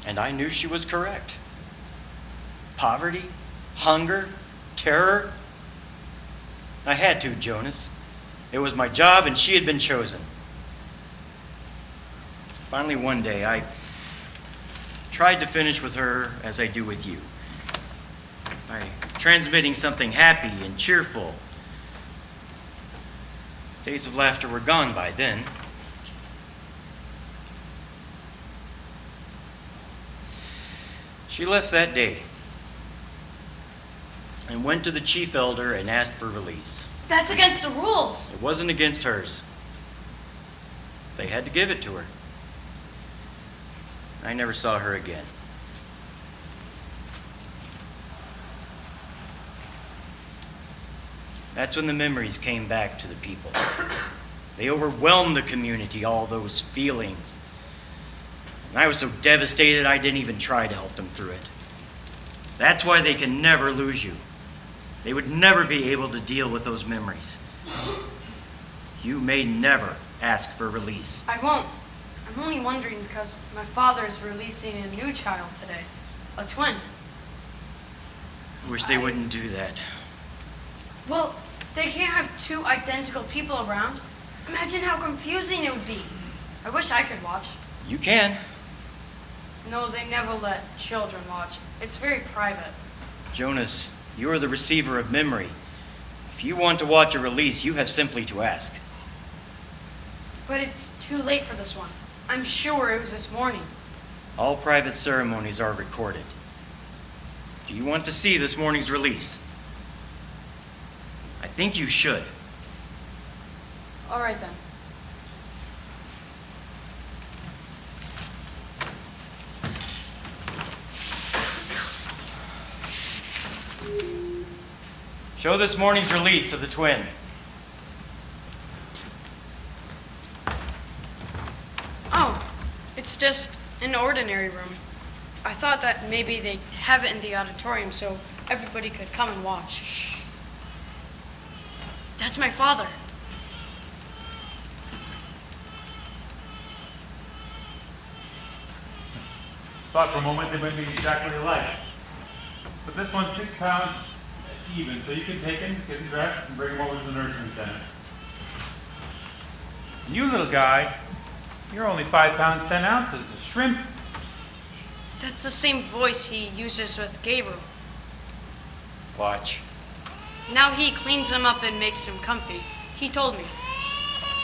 and I knew she was correct. Poverty, hunger, terror. I had to, Jonas. It was my job and she had been chosen. Finally, one day, I tried to finish with her as I do with you, by transmitting something happy and cheerful. Days of laughter were gone by then. She left that day and went to the chief elder and asked for release. That's against the rules. It wasn't against hers. They had to give it to her. I never saw her again. That's when the memories came back to the people. They overwhelmed the community, all those feelings. And I was so devastated I didn't even try to help them through it. That's why they can never lose you. They would never be able to deal with those memories. You may never ask for release. I won't. I'm only wondering because my father is releasing a new child today. A twin. I wish they wouldn't do that. Well, they can't have two identical people around. Imagine how confusing it would be. I wish I could watch. You can. No, they never let children watch. It's very private. Jonas, you are the receiver of memory. If you want to watch a release, you have simply to ask. But it's too late for this one. I'm sure it was this morning. All private ceremonies are recorded. Do you want to see this morning's release? I think you should. All right then. Show this morning's release of the twin. Oh, it's just an ordinary room. I thought that maybe they'd have it in the auditorium so everybody could come and watch. That's my father. Thought for a moment they might be exactly alike. But this one's 6 pounds even, so you can take him, get him dressed, and bring him over to the nursery center. And you little guy, you're only 5 pounds 10 ounces, a shrimp. That's the same voice he uses with Gabriel. Watch. Now he cleans him up and makes him comfy. He told me.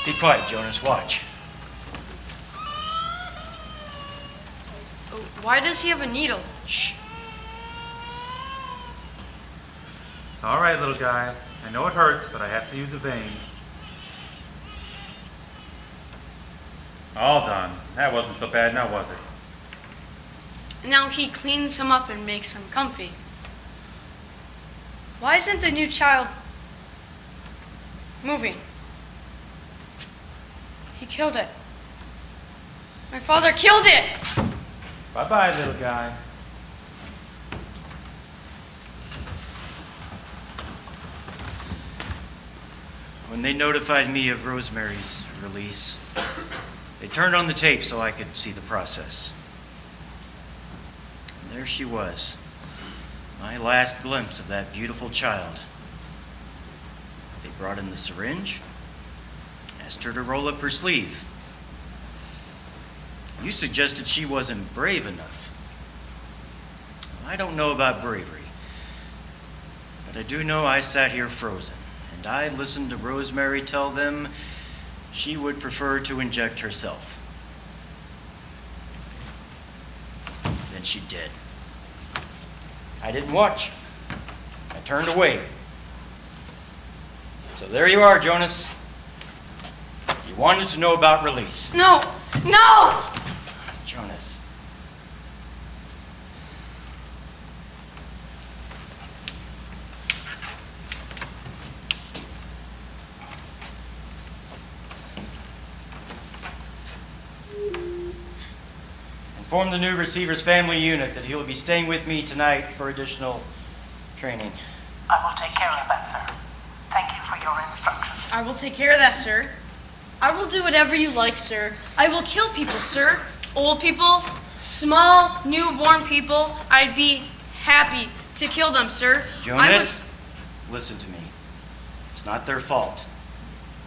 Be quiet, Jonas. Watch. Why does he have a needle? Shh. It's all right, little guy. I know it hurts, but I have to use a vein. All done. That wasn't so bad, now was it? Now he cleans him up and makes him comfy. Why isn't the new child moving? He killed it. My father killed it! Bye-bye, little guy. When they notified me of Rosemary's release, they turned on the tape so I could see the process. And there she was, my last glimpse of that beautiful child. They brought in the syringe, asked her to roll up her sleeve. You suggested she wasn't brave enough. I don't know about bravery, but I do know I sat here frozen, and I listened to Rosemary tell them she would prefer to inject herself. Then she did. I didn't watch. I turned away. So there you are, Jonas. You wanted to know about release. No! No! Jonas. And Inform the new receiver's family unit that he will be staying with me tonight for additional training. I will take care of that, sir. Thank you for your instructions. I will take care of that, sir. I will do whatever you like, sir. I will kill people, sir. Old people, small, newborn people. I'd be happy to kill them, sir. Jonas, listen to me. It's not their fault.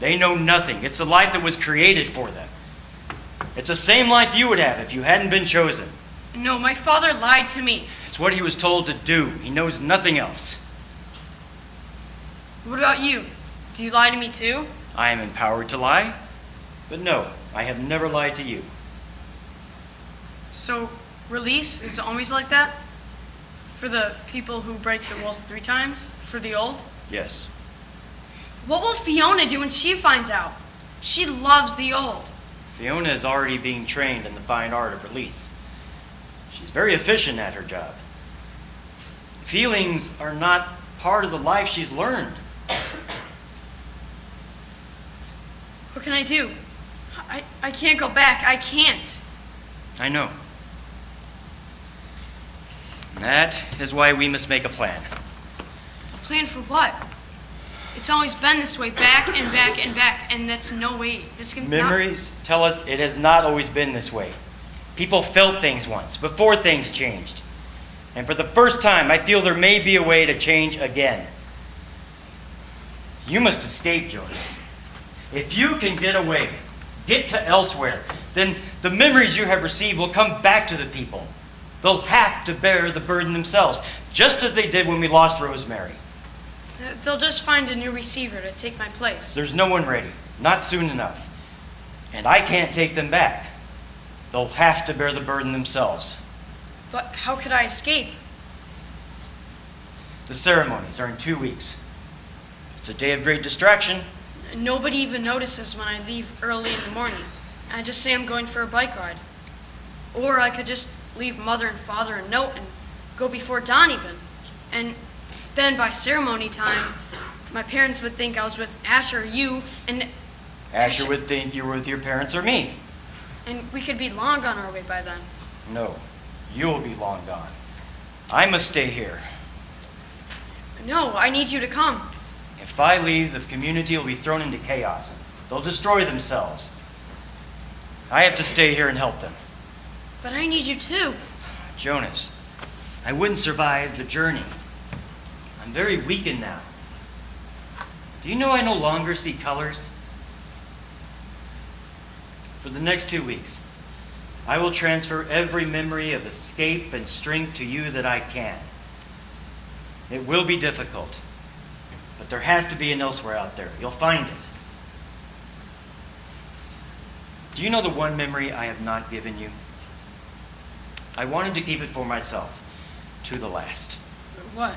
They know nothing. It's the life that was created for them. It's the same life you would have if you hadn't been chosen. No, my father lied to me. It's what he was told to do. He knows nothing else. What about you? Do you lie to me too? I am empowered to lie, but no, I have never lied to you. So, release is always like that? For the people who break the rules 3 times? For the old? Yes. What will Fiona do when she finds out? She loves the old. Fiona is already being trained in the fine art of release. She's very efficient at her job. Feelings are not part of the life she's learned. What can I do? I can't go back. I can't. I know. That is why we must make a plan. A plan for what? It's always been this way, back and back and back, and that's no way. This can Memories tell us it has not always been this way. People felt things once, before things changed. And for the first time, I feel there may be a way to change again. You must escape, Jonas. If you can get away, get to elsewhere, then the memories you have received will come back to the people. They'll have to bear the burden themselves, just as they did when we lost Rosemary. They'll just find a new receiver to take my place. There's no one ready, not soon enough. And I can't take them back. They'll have to bear the burden themselves. But how could I escape? The ceremonies are in 2 weeks. It's a day of great distraction. Nobody even notices when I leave early in the morning. I just say I'm going for a bike ride. Or I could just leave Mother and Father a note and go before dawn even. And then by ceremony time, my parents would think I was with Asher or you, and Asher would think you were with your parents or me. and we could be long on our way by then. No, you will be long gone. I must stay here. No, I need you to come. If I leave, the community will be thrown into chaos. They'll destroy themselves. I have to stay here and help them. But I need you too. Jonas, I wouldn't survive the journey. I'm very weakened now. Do you know I no longer see colors? For the next 2 weeks, I will transfer every memory of escape and strength to you that I can. It will be difficult, but there has to be an elsewhere out there. You'll find it. Do you know the one memory I have not given you? I wanted to keep it for myself, to the last. What?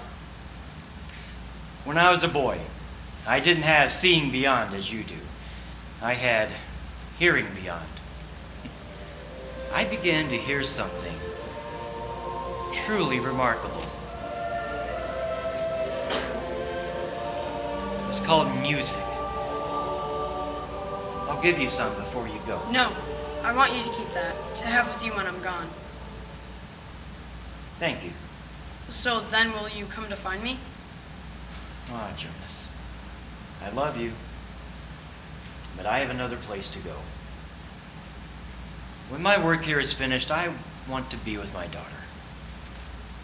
When I was a boy, I didn't have seeing beyond as you do. I had hearing beyond. I began to hear something truly remarkable. It's called music. I'll give you some before you go. No, I want you to keep that, to have with you when I'm gone. Thank you. So then will you come to find me? Ah, Jonas, I love you, but I have another place to go. When my work here is finished, I want to be with my daughter.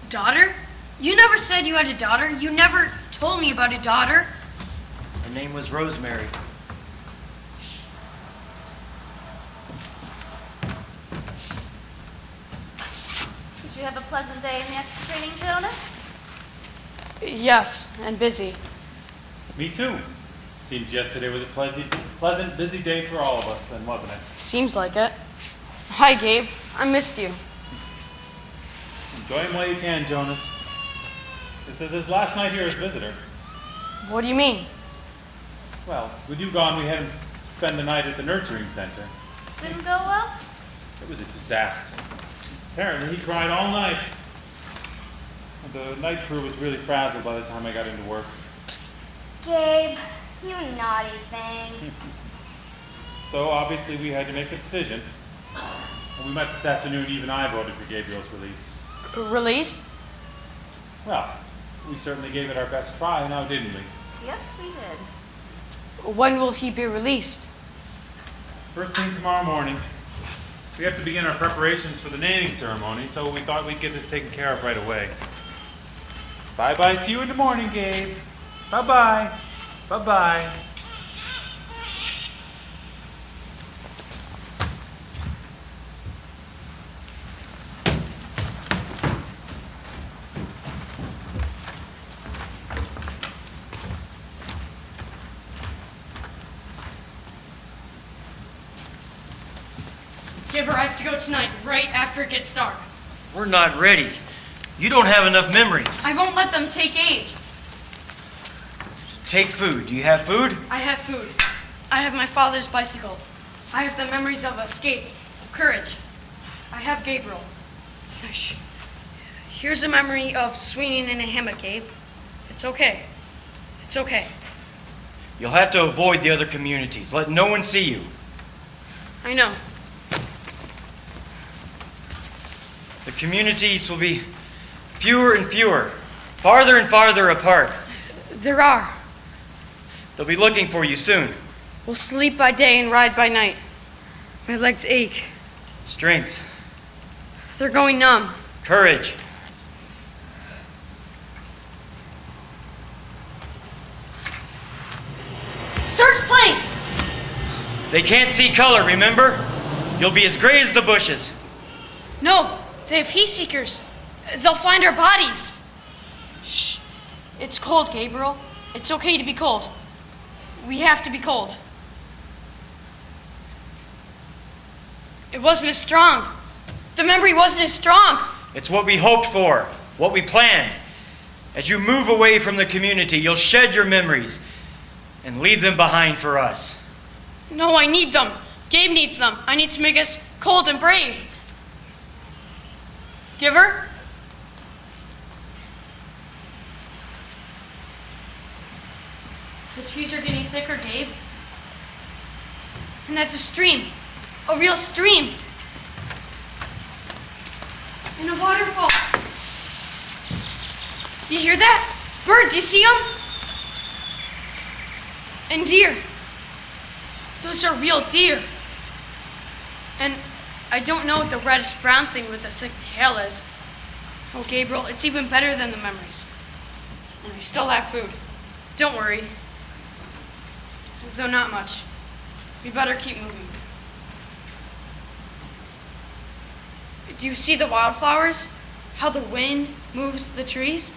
Daughter? You never said you had a daughter. You never told me about a daughter. Her name was Rosemary. Did you have a pleasant day in the extra training, Jonas? Yes, and busy. Me too. Seems yesterday was a pleasant, busy day for all of us then, wasn't it? Seems like it. Hi, Gabe. I missed you. Enjoy him while you can, Jonas. This is his last night here as visitor. What do you mean? Well, with you gone, we had him spend the night at the nurturing center. Didn't go well? It was a disaster. Apparently, he cried all night. The night crew was really frazzled by the time I got into work. Gabe, you naughty thing. So obviously we had to make a decision. When we met this afternoon, even I voted for Gabriel's release. Release? Well, we certainly gave it our best try, now didn't we? Yes, we did. When will he be released? First thing tomorrow morning. We have to begin our preparations for the naming ceremony, so we thought we'd get this taken care of right away. Bye-bye to you in the morning, Gabe. Bye-bye. Bye-bye. Giver, I have to go tonight, right after it gets dark. We're not ready. You don't have enough memories. I won't let them take aid. Take food. Do you have food? I have food. I have my father's bicycle. I have the memories of escape, of courage. I have Gabriel. Here's a memory of swinging in a hammock, Gabe. It's okay. It's okay. You'll have to avoid the other communities. Let no one see you. I know. The communities will be fewer and fewer, farther and farther apart. There are. They'll be looking for you soon. We'll sleep by day and ride by night. My legs ache. Strength, They're going numb. courage. Search plane! They can't see color, remember? You'll be as gray as the bushes. No, they have heat seekers. They'll find our bodies. Shh. It's cold, Gabriel. It's okay to be cold. We have to be cold. It wasn't as strong. The memory wasn't as strong. It's what we hoped for, what we planned. As you move away from the community, you'll shed your memories and leave them behind for us. No, I need them. Gabe needs them. I need to make us cold and brave. Giver? The trees are getting thicker, Gabe. And that's a stream. A real stream. And a waterfall. You hear that? Birds, you see them? And deer. Those are real deer. And I don't know what the reddish brown thing with the thick tail is. Oh, Gabriel, it's even better than the memories. And we still have food. Don't worry. Though not much. We better keep moving. Do you see the wildflowers? How the wind moves the trees?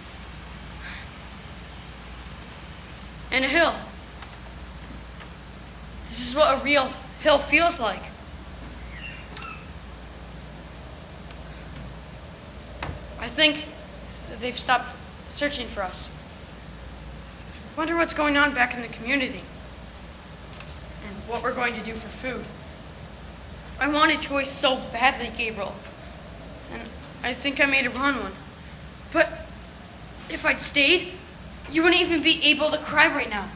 And a hill. This is what a real hill feels like. I think they've stopped searching for us. Wonder what's going on back in the community. And what we're going to do for food. I want a choice so badly, Gabriel. And I think I made a wrong one. But if I'd stayed, you wouldn't even be able to cry right now.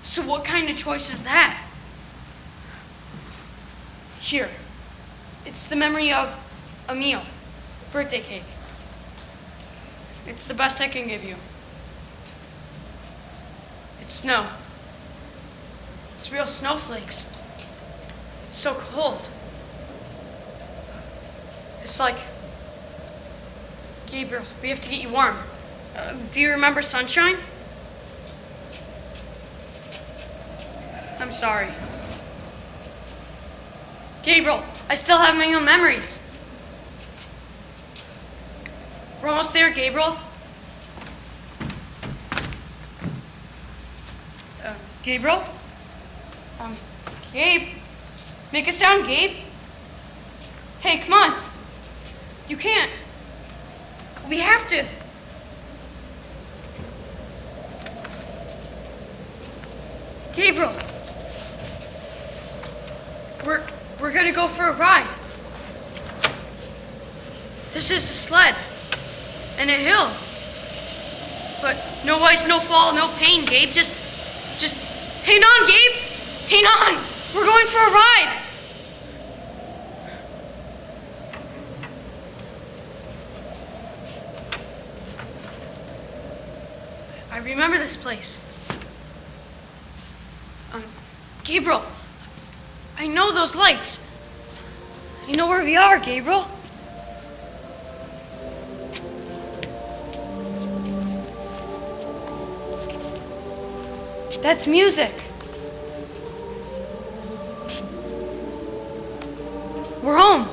So what kind of choice is that? Here. It's the memory of a meal. Birthday cake. It's the best I can give you. It's snow. It's real snowflakes. It's so cold. It's like, Gabriel, we have to get you warm. Do you remember sunshine? I'm sorry. Gabriel, I still have my own memories. We're almost there, Gabriel. Gabriel? Gabe? Make a sound, Gabe. Hey, come on. You can't. We have to. Gabriel. We're gonna go for a ride. This is a sled. And a hill. But no ice, no fall, no pain, Gabe. Just hang on, Gabe. Hang on. We're going for a ride. remember this place. Gabriel, I know those lights. I know where we are, Gabriel. That's music. We're home.